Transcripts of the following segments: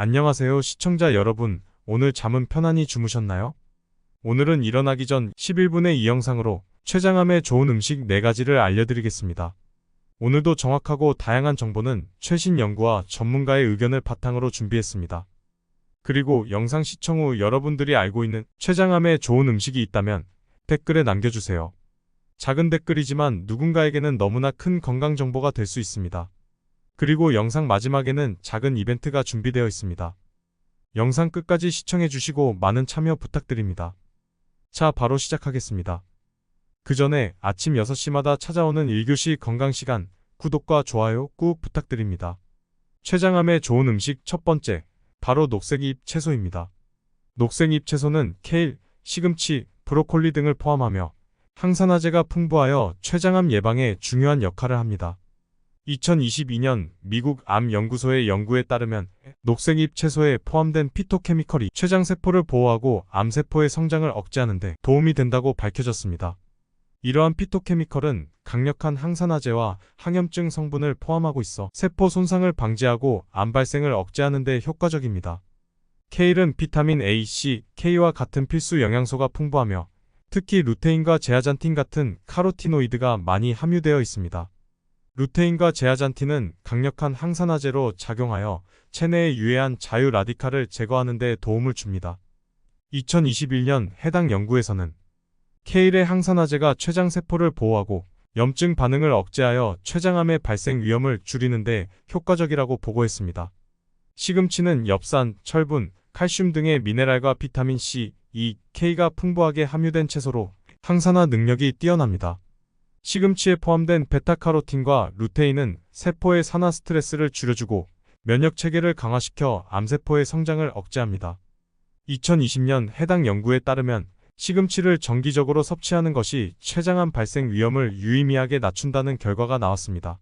안녕하세요, 시청자 여러분. 오늘 잠은 편안히 주무셨나요? 오늘은 일어나기 전 11분의 이 영상으로 췌장암에 좋은 음식 4가지를 알려드리겠습니다. 오늘도 정확하고 다양한 정보는 최신 연구와 전문가의 의견을 바탕으로 준비했습니다. 그리고 영상 시청 후 여러분들이 알고 있는 췌장암에 좋은 음식이 있다면 댓글에 남겨주세요. 작은 댓글이지만 누군가에게는 너무나 큰 건강 정보가 될 수 있습니다. 그리고 영상 마지막에는 작은 이벤트가 준비되어 있습니다. 영상 끝까지 시청해주시고 많은 참여 부탁드립니다. 자, 바로 시작하겠습니다. 그 전에 아침 6시마다 찾아오는 1교시 건강시간, 구독과 좋아요 꾹 부탁드립니다. 췌장암에 좋은 음식 첫 번째, 바로 녹색잎 채소입니다. 녹색잎 채소는 케일, 시금치, 브로콜리 등을 포함하며 항산화제가 풍부하여 췌장암 예방에 중요한 역할을 합니다. 2022년 미국 암연구소의 연구에 따르면 녹색잎 채소에 포함된 피토케미컬이 췌장세포를 보호하고 암세포의 성장을 억제하는 데 도움이 된다고 밝혀졌습니다. 이러한 피토케미컬은 강력한 항산화제와 항염증 성분을 포함하고 있어 세포 손상을 방지하고 암 발생을 억제하는 데 효과적입니다. 케일은 비타민 A, C, K와 같은 필수 영양소가 풍부하며 특히 루테인과 제아잔틴 같은 카로티노이드가 많이 함유되어 있습니다. 루테인과 제아잔틴은 강력한 항산화제로 작용하여 체내에 유해한 자유 라디칼을 제거하는 데 도움을 줍니다. 2021년 해당 연구에서는 케일의 항산화제가 췌장세포를 보호하고 염증 반응을 억제하여 췌장암의 발생 위험을 줄이는 데 효과적이라고 보고했습니다. 시금치는 엽산, 철분, 칼슘 등의 미네랄과 비타민 C, E, K가 풍부하게 함유된 채소로 항산화 능력이 뛰어납니다. 시금치에 포함된 베타카로틴과 루테인은 세포의 산화 스트레스를 줄여주고 면역체계를 강화시켜 암세포의 성장을 억제합니다. 2020년 해당 연구에 따르면 시금치를 정기적으로 섭취하는 것이 췌장암 발생 위험을 유의미하게 낮춘다는 결과가 나왔습니다.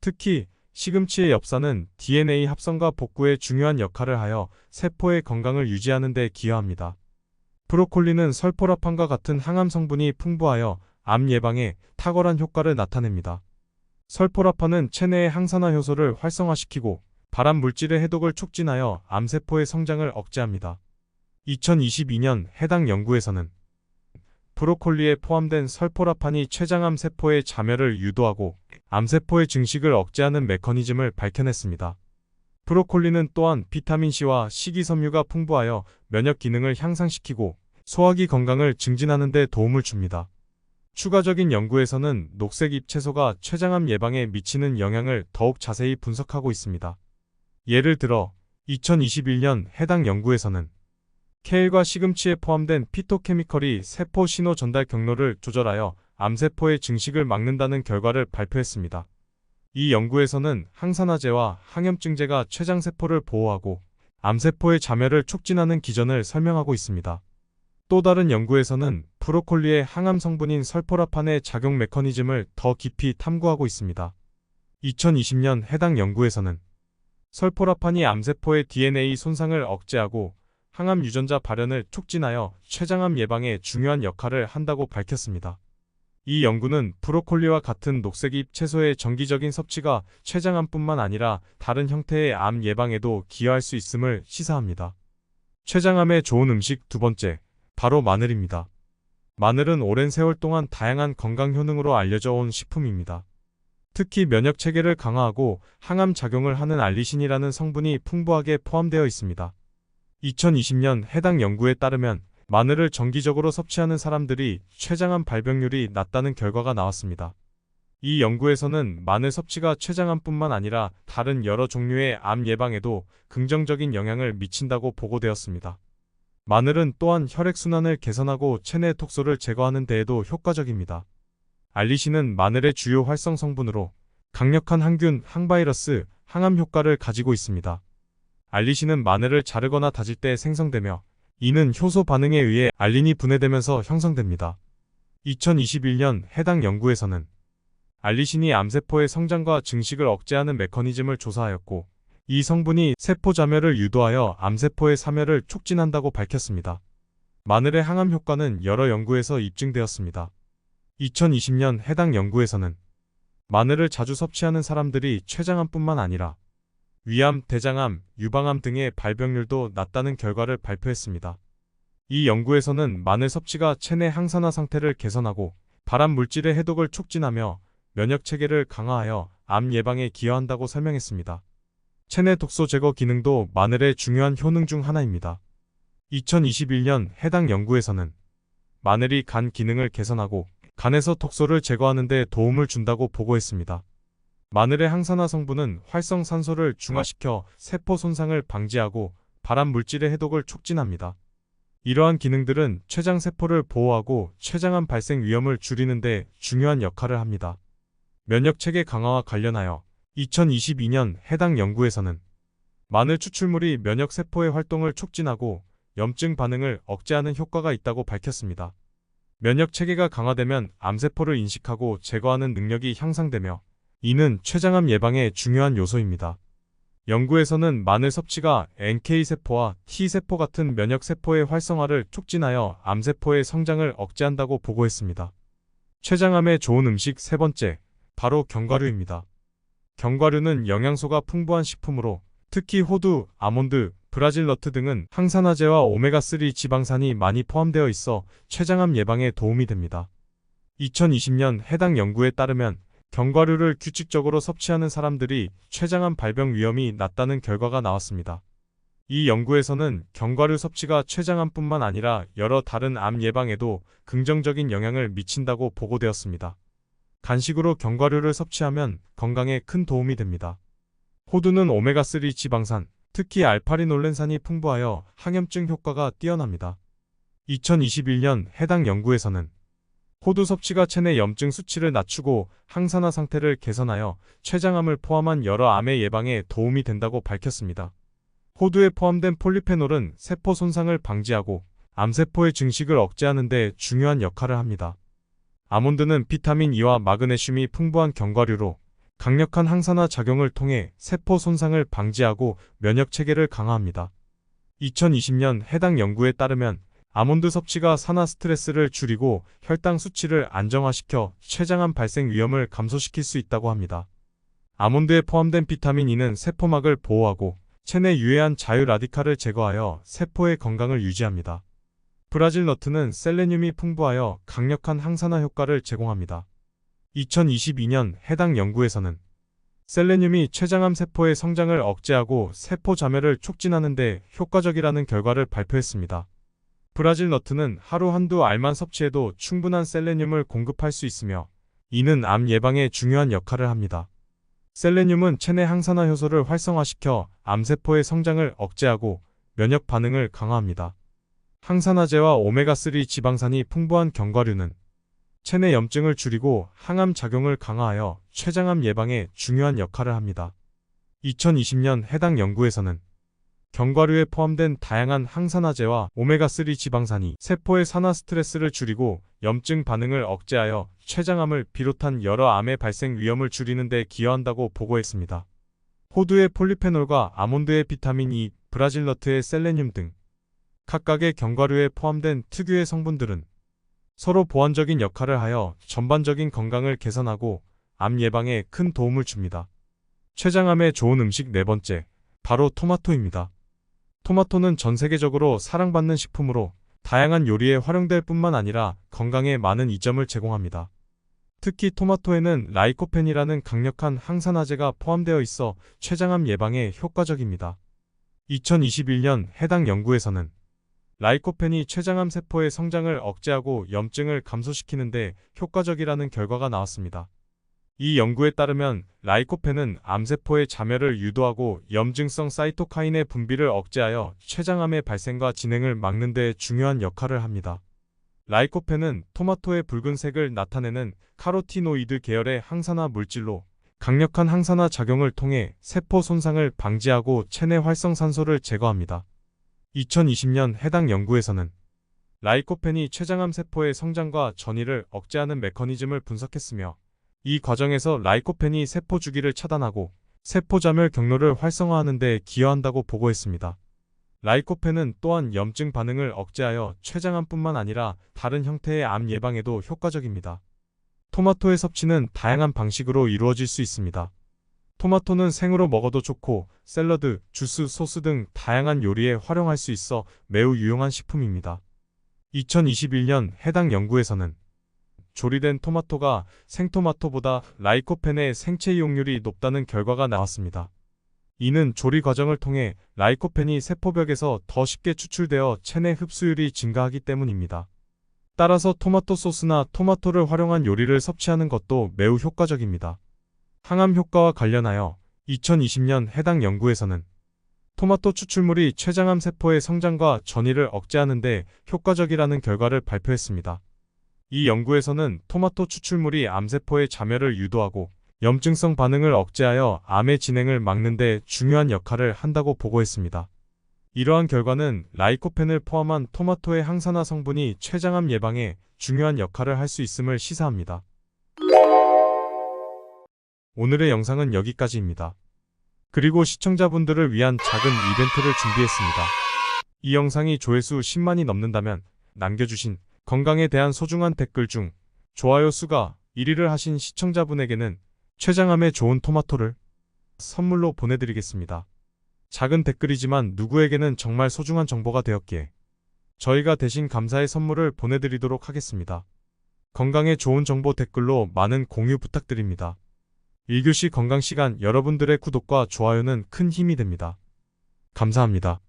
특히 시금치의 엽산은 DNA 합성과 복구에 중요한 역할을 하여 세포의 건강을 유지하는 데 기여합니다. 브로콜리는 설포라판과 같은 항암 성분이 풍부하여 암 예방에 탁월한 효과를 나타냅니다. 설포라판은 체내의 항산화 효소를 활성화시키고 발암 물질의 해독을 촉진하여 암세포의 성장을 억제합니다. 2022년 해당 연구에서는 브로콜리에 포함된 설포라판이 췌장암 세포의 자멸을 유도하고 암세포의 증식을 억제하는 메커니즘을 밝혀냈습니다. 브로콜리는 또한 비타민C와 식이섬유가 풍부하여 면역 기능을 향상시키고 소화기 건강을 증진하는 데 도움을 줍니다. 추가적인 연구에서는 녹색잎 채소가 췌장암 예방에 미치는 영향을 더욱 자세히 분석하고 있습니다. 예를 들어 2021년 해당 연구에서는 케일과 시금치에 포함된 피토케미컬이 세포 신호 전달 경로를 조절하여 암세포의 증식을 막는다는 결과를 발표했습니다. 이 연구에서는 항산화제와 항염증제가 췌장세포를 보호하고 암세포의 자멸을 촉진하는 기전을 설명하고 있습니다. 또 다른 연구에서는 브로콜리의 항암 성분인 설포라판의 작용 메커니즘을 더 깊이 탐구하고 있습니다. 2020년 해당 연구에서는 설포라판이 암세포의 DNA 손상을 억제하고 항암 유전자 발현을 촉진하여 췌장암 예방에 중요한 역할을 한다고 밝혔습니다. 이 연구는 브로콜리와 같은 녹색잎 채소의 정기적인 섭취가 췌장암뿐만 아니라 다른 형태의 암 예방에도 기여할 수 있음을 시사합니다. 췌장암에 좋은 음식 두 번째, 바로 마늘입니다. 마늘은 오랜 세월 동안 다양한 건강 효능으로 알려져 온 식품입니다. 특히 면역 체계를 강화하고 항암 작용을 하는 알리신이라는 성분이 풍부하게 포함되어 있습니다. 2020년 해당 연구에 따르면 마늘을 정기적으로 섭취하는 사람들이 췌장암 발병률이 낮다는 결과가 나왔습니다. 이 연구에서는 마늘 섭취가 췌장암뿐만 아니라 다른 여러 종류의 암 예방에도 긍정적인 영향을 미친다고 보고되었습니다. 마늘은 또한 혈액순환을 개선하고 체내 독소를 제거하는 데에도 효과적입니다. 알리신은 마늘의 주요 활성 성분으로 강력한 항균, 항바이러스, 항암 효과를 가지고 있습니다. 알리신은 마늘을 자르거나 다질 때 생성되며 이는 효소 반응에 의해 알린이 분해되면서 형성됩니다. 2021년 해당 연구에서는 알리신이 암세포의 성장과 증식을 억제하는 메커니즘을 조사하였고 이 성분이 세포 자멸을 유도하여 암세포의 사멸을 촉진한다고 밝혔습니다. 마늘의 항암 효과는 여러 연구에서 입증되었습니다. 2020년 해당 연구에서는 마늘을 자주 섭취하는 사람들이 췌장암뿐만 아니라 위암, 대장암, 유방암 등의 발병률도 낮다는 결과를 발표했습니다. 이 연구에서는 마늘 섭취가 체내 항산화 상태를 개선하고 발암 물질의 해독을 촉진하며 면역 체계를 강화하여 암 예방에 기여한다고 설명했습니다. 체내 독소 제거 기능도 마늘의 중요한 효능 중 하나입니다. 2021년 해당 연구에서는 마늘이 간 기능을 개선하고 간에서 독소를 제거하는 데 도움을 준다고 보고했습니다. 마늘의 항산화 성분은 활성산소를 중화시켜 세포 손상을 방지하고 발암 물질의 해독을 촉진합니다. 이러한 기능들은 췌장세포를 보호하고 췌장암 발생 위험을 줄이는 데 중요한 역할을 합니다. 면역체계 강화와 관련하여 2022년 해당 연구에서는 마늘 추출물이 면역세포의 활동을 촉진하고 염증 반응을 억제하는 효과가 있다고 밝혔습니다. 면역체계가 강화되면 암세포를 인식하고 제거하는 능력이 향상되며 이는 췌장암 예방에 중요한 요소입니다. 연구에서는 마늘 섭취가 NK세포와 T세포 같은 면역세포의 활성화를 촉진하여 암세포의 성장을 억제한다고 보고했습니다. 췌장암에 좋은 음식 세 번째, 바로 견과류입니다. 견과류는 영양소가 풍부한 식품으로 특히 호두, 아몬드, 브라질 너트 등은 항산화제와 오메가3 지방산이 많이 포함되어 있어 췌장암 예방에 도움이 됩니다. 2020년 해당 연구에 따르면 견과류를 규칙적으로 섭취하는 사람들이 췌장암 발병 위험이 낮다는 결과가 나왔습니다. 이 연구에서는 견과류 섭취가 췌장암뿐만 아니라 여러 다른 암 예방에도 긍정적인 영향을 미친다고 보고되었습니다. 간식으로 견과류를 섭취하면 건강에 큰 도움이 됩니다. 호두는 오메가3 지방산, 특히 알파리놀렌산이 풍부하여 항염증 효과가 뛰어납니다. 2021년 해당 연구에서는 호두 섭취가 체내 염증 수치를 낮추고 항산화 상태를 개선하여 췌장암을 포함한 여러 암의 예방에 도움이 된다고 밝혔습니다. 호두에 포함된 폴리페놀은 세포 손상을 방지하고 암세포의 증식을 억제하는 데 중요한 역할을 합니다. 아몬드는 비타민 E와 마그네슘이 풍부한 견과류로 강력한 항산화 작용을 통해 세포 손상을 방지하고 면역 체계를 강화합니다. 2020년 해당 연구에 따르면 아몬드 섭취가 산화 스트레스를 줄이고 혈당 수치를 안정화시켜 췌장암 발생 위험을 감소시킬 수 있다고 합니다. 아몬드에 포함된 비타민 E는 세포막을 보호하고 체내 유해한 자유 라디칼을 제거하여 세포의 건강을 유지합니다. 브라질 너트는 셀레늄이 풍부하여 강력한 항산화 효과를 제공합니다. 2022년 해당 연구에서는 셀레늄이 췌장암 세포의 성장을 억제하고 세포 자멸을 촉진하는 데 효과적이라는 결과를 발표했습니다. 브라질 너트는 하루 한두 알만 섭취해도 충분한 셀레늄을 공급할 수 있으며 이는 암 예방에 중요한 역할을 합니다. 셀레늄은 체내 항산화 효소를 활성화시켜 암세포의 성장을 억제하고 면역 반응을 강화합니다. 항산화제와 오메가3 지방산이 풍부한 견과류는 체내 염증을 줄이고 항암 작용을 강화하여 췌장암 예방에 중요한 역할을 합니다. 2020년 해당 연구에서는 견과류에 포함된 다양한 항산화제와 오메가3 지방산이 세포의 산화 스트레스를 줄이고 염증 반응을 억제하여 췌장암을 비롯한 여러 암의 발생 위험을 줄이는 데 기여한다고 보고했습니다. 호두의 폴리페놀과 아몬드의 비타민 E, 브라질 너트의 셀레늄 등 각각의 견과류에 포함된 특유의 성분들은 서로 보완적인 역할을 하여 전반적인 건강을 개선하고 암 예방에 큰 도움을 줍니다. 췌장암에 좋은 음식 네 번째, 바로 토마토입니다. 토마토는 전 세계적으로 사랑받는 식품으로 다양한 요리에 활용될 뿐만 아니라 건강에 많은 이점을 제공합니다. 특히 토마토에는 라이코펜이라는 강력한 항산화제가 포함되어 있어 췌장암 예방에 효과적입니다. 2021년 해당 연구에서는 라이코펜이 췌장암 세포의 성장을 억제하고 염증을 감소시키는 데 효과적이라는 결과가 나왔습니다. 이 연구에 따르면 라이코펜은 암세포의 자멸을 유도하고 염증성 사이토카인의 분비를 억제하여 췌장암의 발생과 진행을 막는 데 중요한 역할을 합니다. 라이코펜은 토마토의 붉은색을 나타내는 카로티노이드 계열의 항산화 물질로 강력한 항산화 작용을 통해 세포 손상을 방지하고 체내 활성산소를 제거합니다. 2020년 해당 연구에서는 라이코펜이 췌장암 세포의 성장과 전이를 억제하는 메커니즘을 분석했으며 이 과정에서 라이코펜이 세포 주기를 차단하고 세포 자멸 경로를 활성화하는 데 기여한다고 보고했습니다. 라이코펜은 또한 염증 반응을 억제하여 췌장암뿐만 아니라 다른 형태의 암 예방에도 효과적입니다. 토마토의 섭취는 다양한 방식으로 이루어질 수 있습니다. 토마토는 생으로 먹어도 좋고 샐러드, 주스, 소스 등 다양한 요리에 활용할 수 있어 매우 유용한 식품입니다. 2021년 해당 연구에서는 조리된 토마토가 생토마토보다 라이코펜의 생체 이용률이 높다는 결과가 나왔습니다. 이는 조리 과정을 통해 라이코펜이 세포벽에서 더 쉽게 추출되어 체내 흡수율이 증가하기 때문입니다. 따라서 토마토 소스나 토마토를 활용한 요리를 섭취하는 것도 매우 효과적입니다. 항암 효과와 관련하여 2020년 해당 연구에서는 토마토 추출물이 췌장암 세포의 성장과 전이를 억제하는 데 효과적이라는 결과를 발표했습니다. 이 연구에서는 토마토 추출물이 암세포의 자멸을 유도하고 염증성 반응을 억제하여 암의 진행을 막는 데 중요한 역할을 한다고 보고했습니다. 이러한 결과는 라이코펜을 포함한 토마토의 항산화 성분이 췌장암 예방에 중요한 역할을 할 수 있음을 시사합니다. 오늘의 영상은 여기까지입니다. 그리고 시청자분들을 위한 작은 이벤트를 준비했습니다. 이 영상이 조회수 10만이 넘는다면 남겨주신 건강에 대한 소중한 댓글 중 좋아요 수가 1위를 하신 시청자분에게는 췌장암에 좋은 토마토를 선물로 보내드리겠습니다. 작은 댓글이지만 누구에게는 정말 소중한 정보가 되었기에 저희가 대신 감사의 선물을 보내드리도록 하겠습니다. 건강에 좋은 정보 댓글로 많은 공유 부탁드립니다. 1교시 건강시간 여러분들의 구독과 좋아요는 큰 힘이 됩니다. 감사합니다.